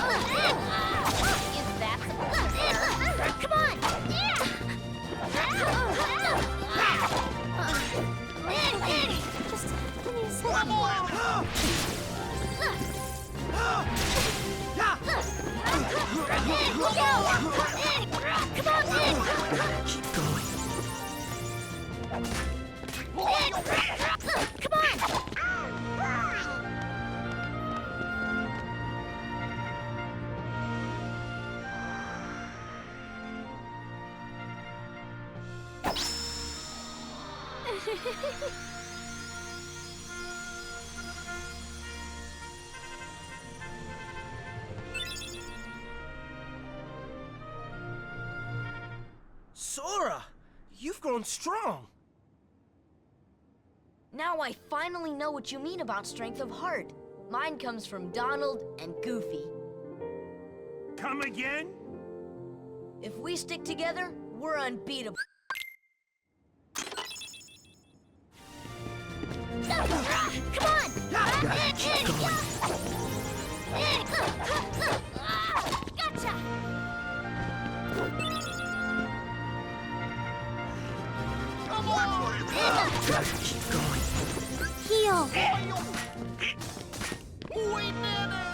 that come on! Just give me a second. Come on! Keep going. Come on! Sora, you've grown strong. Now I finally know what you mean about strength of heart. Mine comes from Donald and Goofy. Come again? If we stick together, we're unbeatable. Come on! Keep going. Gotcha! Come on! Gotta keep going. Heal! We did it!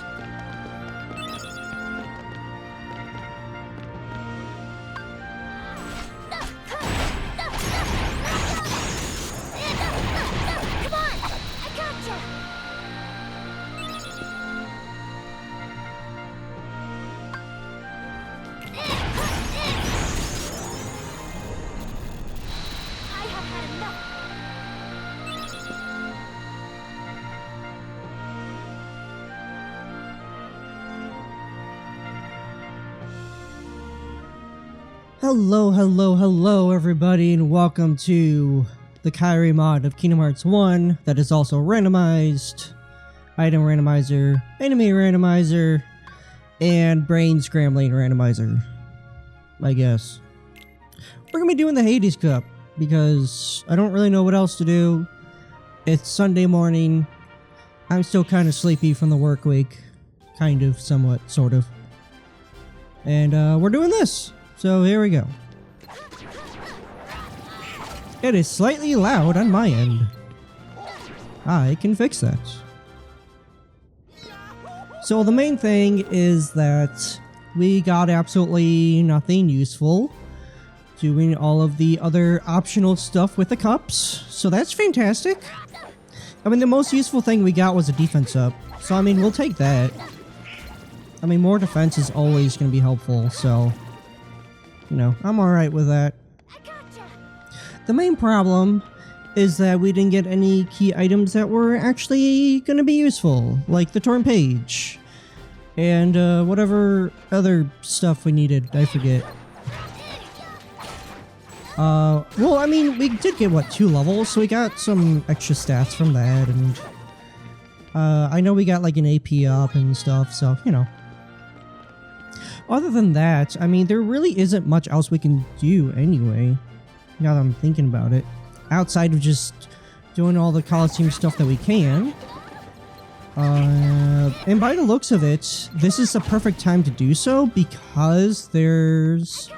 Come on! I gotcha! I have had enough. Hello everybody, and welcome to the Kairi mod of Kingdom Hearts 1 that is also randomized, item randomizer, enemy randomizer, and brain scrambling randomizer, I guess. We're gonna be doing the Hades Cup because I don't really know what else to do. It's Sunday morning. I'm still kind of sleepy from the work week. Kind of, somewhat, sort of. And we're doing this. So here we go. It is slightly loud on my end. I can fix that. So the main thing is that we got absolutely nothing useful doing all of the other optional stuff with the cups. So that's fantastic. I mean, the most useful thing we got was a defense up. So I mean, we'll take that. I mean, more defense is always going to be helpful, so... You know, I'm alright with that. The main problem is that we didn't get any key items that were actually gonna be useful, like the torn page, and whatever other stuff we needed, I forget. Well, I mean, we did get, what, 2 levels, so we got some extra stats from that, and I know we got like an AP up and stuff, so, you know. Other than that, I mean, there really isn't much else we can do anyway, now that I'm thinking about it. Outside of just doing all the Coliseum stuff that we can. And by the looks of it, this is the perfect time to do so because there's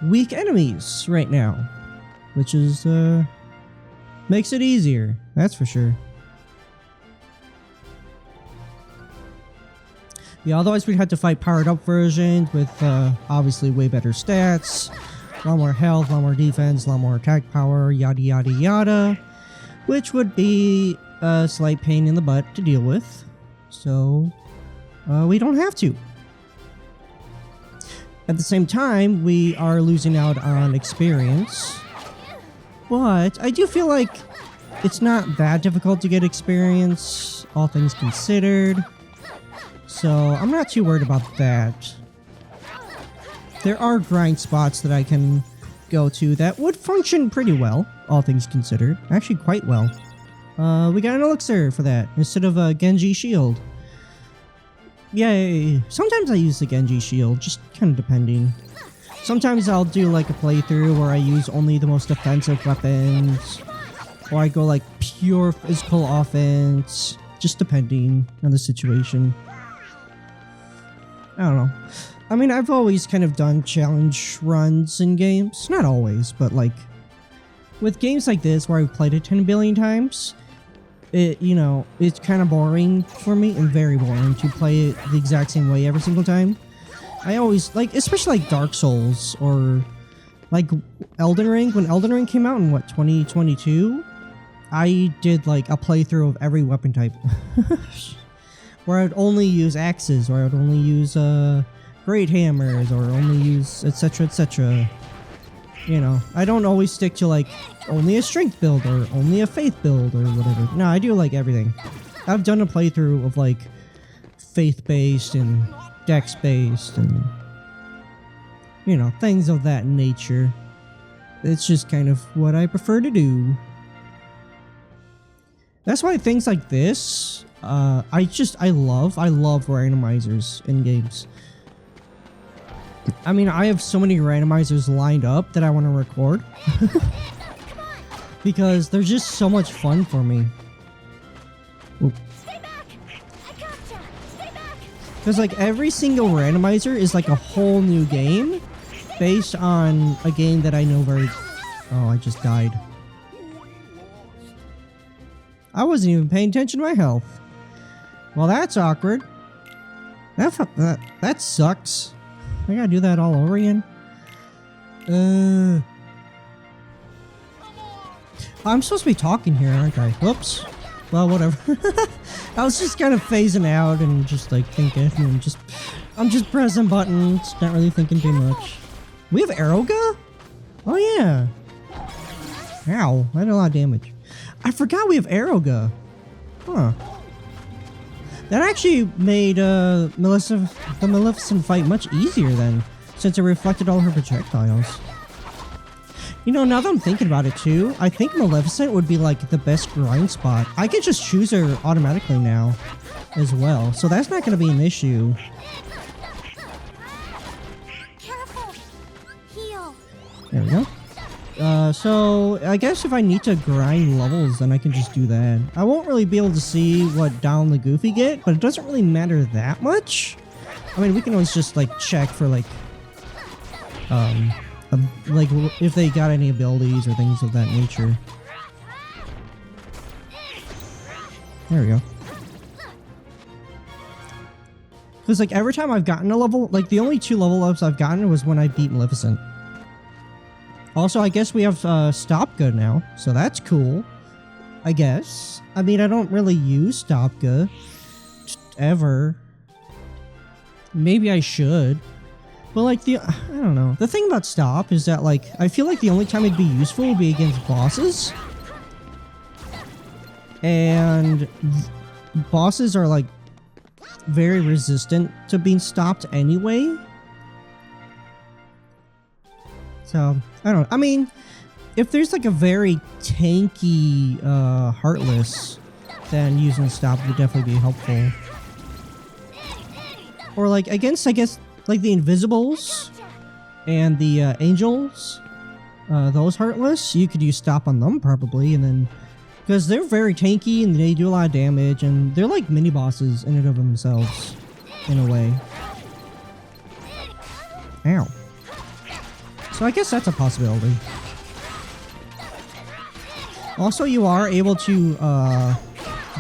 weak enemies right now. Which is, makes it easier, that's for sure. Yeah, otherwise we'd have to fight powered up versions with obviously way better stats, a lot more health, a lot more defense, a lot more attack power, yada yada yada, which would be a slight pain in the butt to deal with, so we don't have to. At the same time, we are losing out on experience, but I do feel like it's not that difficult to get experience, all things considered. So, I'm not too worried about that. There are grind spots that I can go to that would function pretty well, all things considered. Actually, quite well. We got an elixir for that, instead of a Genji shield. Yay! Sometimes I use the Genji shield, just kind of depending. Sometimes I'll do like a playthrough where I use only the most offensive weapons. Or I go like pure physical offense, just depending on the situation. I don't know. I mean, I've always kind of done challenge runs in games. Not always, but like with games like this where I've played it 10 billion times, it's kind of boring for me and very boring to play it the exact same way every single time. I always like, especially like Dark Souls or like Elden Ring. When Elden Ring came out in 2022, I did like a playthrough of every weapon type where I'd only use axes, or I'd only use great hammers, or only use etc, etc. I don't always stick to like only a strength build or only a faith build or whatever. No, I do like everything. I've done a playthrough of like faith based and dex based and things of that nature. It's just kind of what I prefer to do. That's why things like this, I love randomizers in games. I mean, I have so many randomizers lined up that I want to record because they're just so much fun for me. Stay back! I gotcha! Stay back! Because like every single randomizer is like a whole new game based on a game that I know very... Oh, I just died. I wasn't even paying attention to my health. Well, that's awkward. That sucks. I gotta do that all over again. I'm supposed to be talking here, aren't I? Whoops. Well, whatever. I was just kind of phasing out and just like thinking, and I'm just pressing buttons, not really thinking too much. We have Aeroga? Oh yeah. Ow, I did a lot of damage. I forgot we have Aeroga. Huh. That actually made the Maleficent fight much easier then, since it reflected all her projectiles. Now that I'm thinking about it too, I think Maleficent would be like the best grind spot. I could just choose her automatically now as well, so that's not going to be an issue. Careful! Heal! There we go. So I guess if I need to grind levels, then I can just do that. I won't really be able to see what down the Goofy get, but it doesn't really matter that much. I mean, we can always just like check for like if they got any abilities or things of that nature. There we go. Because like every time I've gotten a level, like the only 2 level ups I've gotten was when I beat Maleficent. Also, I guess we have Stopga now, so that's cool. I guess. I mean, I don't really use Stopga ever. Maybe I should. But like I don't know. The thing about Stop is that like I feel like the only time it'd be useful would be against bosses. And bosses are like very resistant to being stopped anyway. So, I don't know. I mean, if there's like a very tanky Heartless, then using Stop would definitely be helpful. Or like against, I guess, like the Invisibles and the Angels, those Heartless, you could use Stop on them probably, and then... Because they're very tanky and they do a lot of damage, and they're like mini-bosses in and of themselves, in a way. Ow. So I guess that's a possibility. Also, you are able to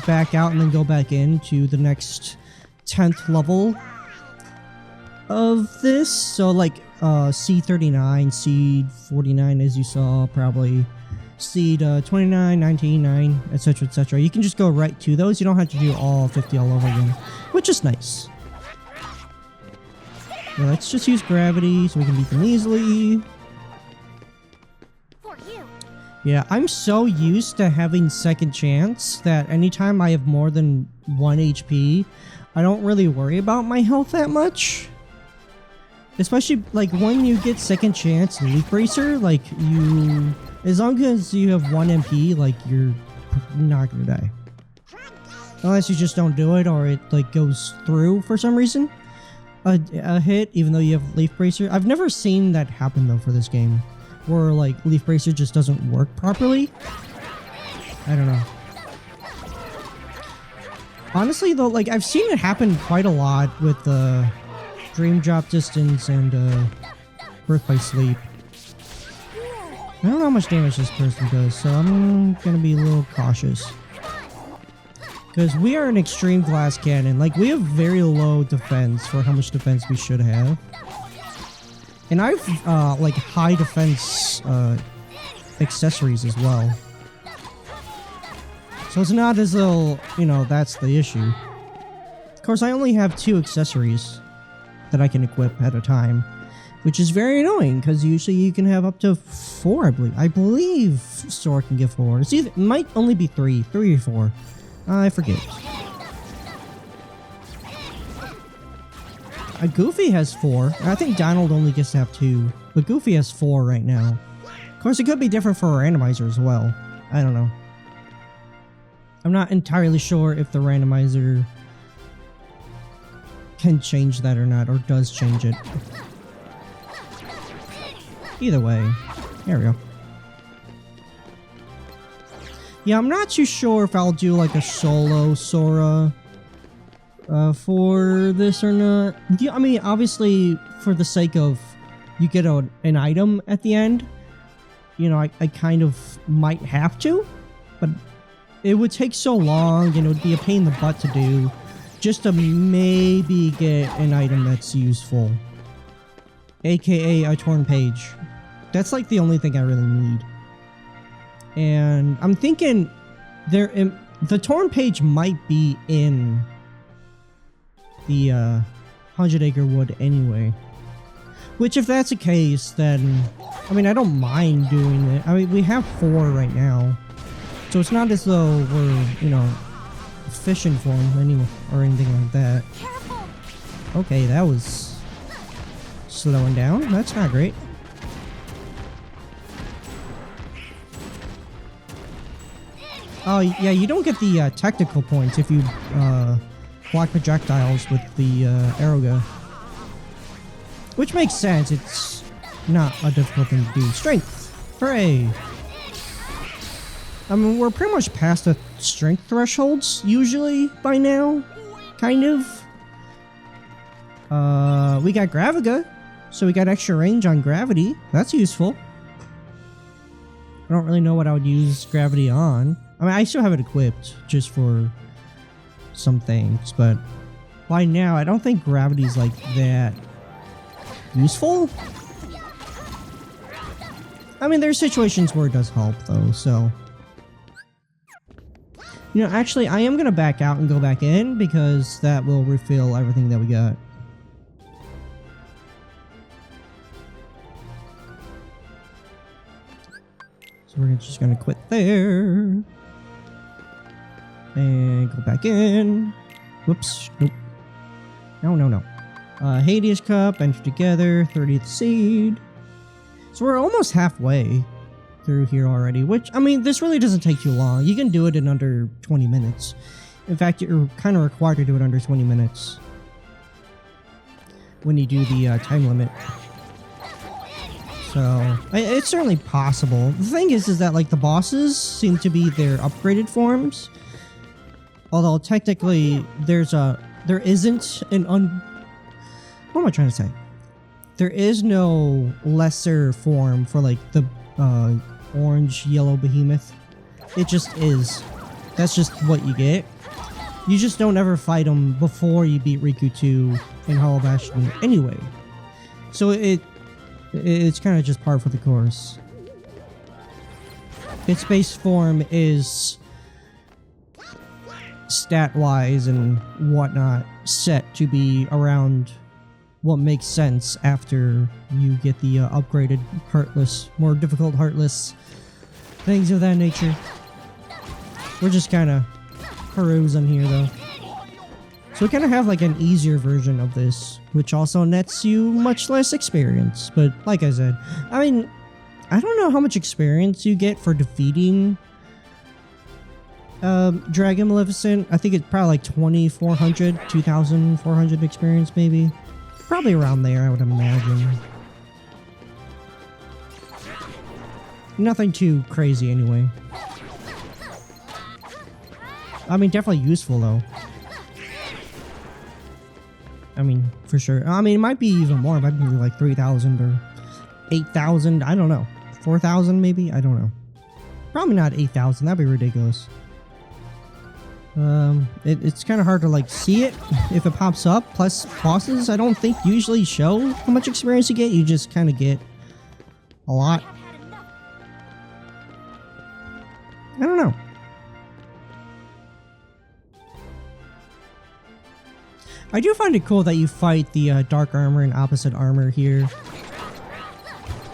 back out and then go back into the next 10th level of this. So like C39, C49 as you saw, probably Seed 29, 19, 9, etc, etc. You can just go right to those. You don't have to do all 50 all over again, which is nice. Yeah, let's just use gravity so we can beat them easily. For you. Yeah, I'm so used to having second chance that anytime I have more than 1 HP, I don't really worry about my health that much. Especially like when you get second chance Leaf Bracer, like you... As long as you have 1 MP, like, you're not gonna die. Unless you just don't do it, or it, like, goes through for some reason. A hit, even though you have Leaf Bracer. I've never seen that happen, though, for this game. Where, like, Leaf Bracer just doesn't work properly. I don't know. Honestly, though, like, I've seen it happen quite a lot with the Dream Drop Distance and Birth by Sleep. I don't know how much damage this person does, so I'm gonna be a little cautious. Because we are an extreme glass cannon. Like, we have very low defense for how much defense we should have. And I've, like, high defense, accessories as well. So it's not as though, you know, that's the issue. Of course, I only have 2 accessories that I can equip at a time, which is very annoying because usually you can have up to 4, I believe. I believe Sora can get 4. It might only be 3 or 4. I forget. Goofy has 4. I think Donald only gets to have 2, but Goofy has 4 right now. Of course, it could be different for a randomizer as well. I don't know. I'm not entirely sure if the randomizer can change that or not, or does change it. Either way, there we go. Yeah, I'm not too sure if I'll do like a solo Sora for this or not. Yeah, I mean, obviously, for the sake of you get an item at the end, you know, I kind of might have to, but it would take so long and it would be a pain in the butt to do just to maybe get an item that's useful. AKA a torn page. That's like the only thing I really need. And I'm thinking the torn page might be in the 100 Acre Wood anyway. Which if that's the case, then I mean, I don't mind doing it. I mean, we have 4 right now. So it's not as though we're, you know, fishing for them anyway or anything like that. Okay, that was slowing down. That's not great. Oh, yeah, you don't get the technical points if you block projectiles with the arrow gun. Which makes sense. It's not a difficult thing to do. Strength! Hooray! I mean, we're pretty much past the strength thresholds, usually, by now. Kind of. We got Graviga, so we got extra range on Gravity. That's useful. I don't really know what I would use Gravity on. I mean, I still have it equipped, just for some things, but by now, I don't think Gravity's, like, that useful. I mean, there's situations where it does help, though, so... You know, actually, I am going to back out and go back in, because that will refill everything that we got. So we're just going to quit there. And go back in. Whoops. Nope. No. Hades Cup, enter together, 30th seed. So we're almost halfway through here already, which, I mean, this really doesn't take too long. You can do it in under 20 minutes. In fact, you're kind of required to do it under 20 minutes when you do the time limit. So, it's certainly possible. The thing is that, like, the bosses seem to be their upgraded forms. Although, technically, there isn't an what am I trying to say? There is no lesser form for, like, the orange yellow behemoth. It just is. That's just what you get. You just don't ever fight them before you beat Riku 2 in Hollow Bastion anyway. So it's kind of just par for the course. Its base form is stat-wise and whatnot set to be around what makes sense after you get the upgraded Heartless, more difficult Heartless, things of that nature. We're just kind of perusing here though. So we kind of have like an easier version of this, which also nets you much less experience. But like I said, I mean, I don't know how much experience you get for defeating Dragon Maleficent. I think it's probably like 2,400, 2,400 experience maybe. Probably around there, I would imagine. Nothing too crazy anyway. I mean, definitely useful though. I mean, for sure. I mean, it might be even more. It might be like 3,000 or 8,000. I don't know. 4,000 maybe? I don't know. Probably not 8,000. That'd be ridiculous. It's kind of hard to like see it if it pops up. Plus, bosses I don't think usually show how much experience you get. You just kind of get a lot. I don't know. I do find it cool that you fight the dark armor and opposite armor here.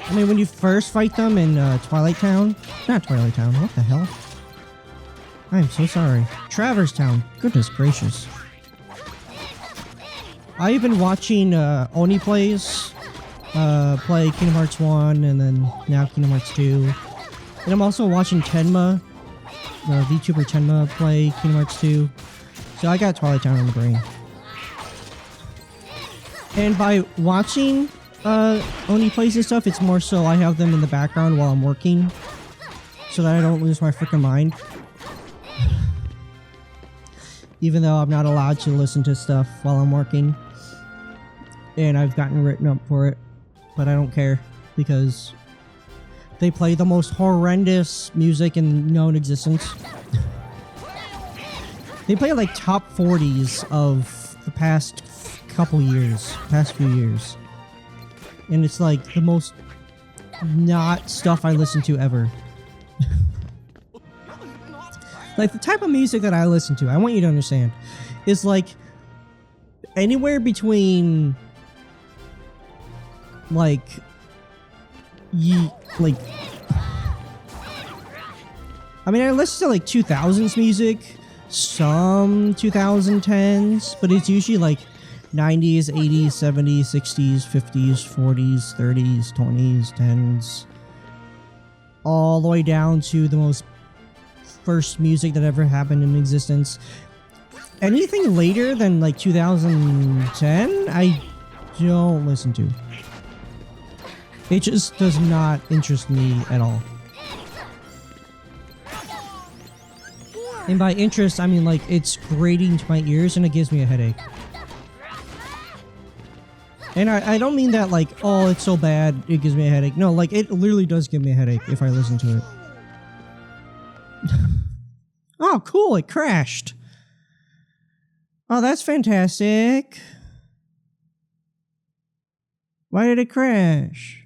I mean, when you first fight them in Twilight Town, not Twilight Town, what the hell? I am so sorry. Traverse Town, goodness gracious. I've been watching Oni plays, play Kingdom Hearts 1 and then now Kingdom Hearts 2. And I'm also watching Tenma, VTuber Tenma play Kingdom Hearts 2. So I got Twilight Town on the brain. And by watching Oni plays and stuff, it's more so I have them in the background while I'm working so that I don't lose my freaking mind. Even though I'm not allowed to listen to stuff while I'm working. And I've gotten written up for it. But I don't care because they play the most horrendous music in known existence. They play like top 40s of the past few years. And it's like the most not stuff I listen to ever. Like the type of music that I listen to, I want you to understand, is like anywhere between I mean, I listen to like 2000s music, some 2010s, but it's usually like 90s, 80s, 70s, 60s, 50s, 40s, 30s, 20s, 10s, all the way down to the most first music that ever happened in existence. Anything later than like 2010, I don't listen to. It just does not interest me at all. And by interest, I mean like it's grating to my ears and it gives me a headache. And I don't mean that like, oh, it's so bad, it gives me a headache. No, like it literally does give me a headache if I listen to it. Oh, cool, it crashed. Oh, that's fantastic. Why did it crash?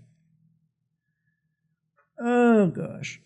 Oh, gosh.